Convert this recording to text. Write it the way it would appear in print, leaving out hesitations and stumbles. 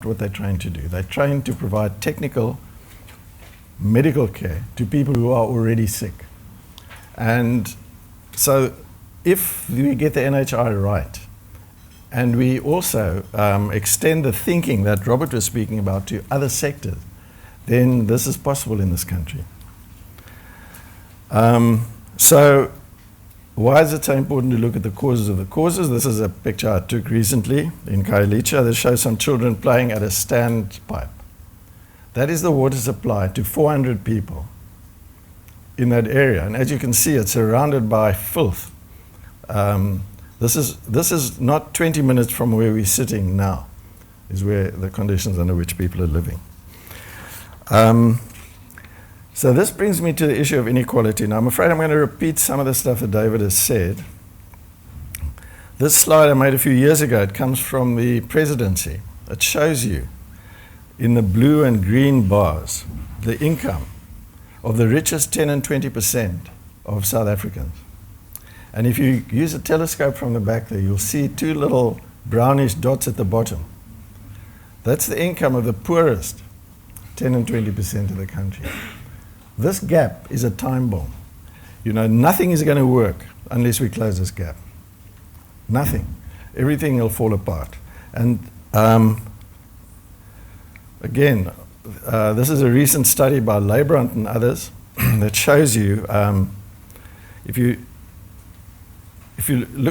what they're trained to do. They're trained to provide technical medical care to people who are already sick. And so if we get the NHI right, and we also extend the thinking that Robert was speaking about to other sectors, then this is possible in this country. So why is it so important to look at the causes of the causes? This is a picture I took recently in Khayelitsha that shows some children playing at a standpipe. That is the water supply to 400 people in that area. And as you can see, it's surrounded by filth. This is not 20 minutes from where we're sitting now, is where the conditions under which people are living. So this brings me to the issue of inequality. Now, I'm afraid I'm going to repeat some of the stuff that David has said. This slide I made a few years ago, it comes from the presidency. It shows you in the blue and green bars the income of the richest 10 and 20% of South Africans. And if you use a telescope from the back there, you'll see two little brownish dots at the bottom. That's the income of the poorest 10 and 20% of the country. This gap is a time bomb. You know, nothing is going to work unless we close this gap. Nothing. Everything will fall apart. And again, this is a recent study by Leibrand and others that shows you, if you look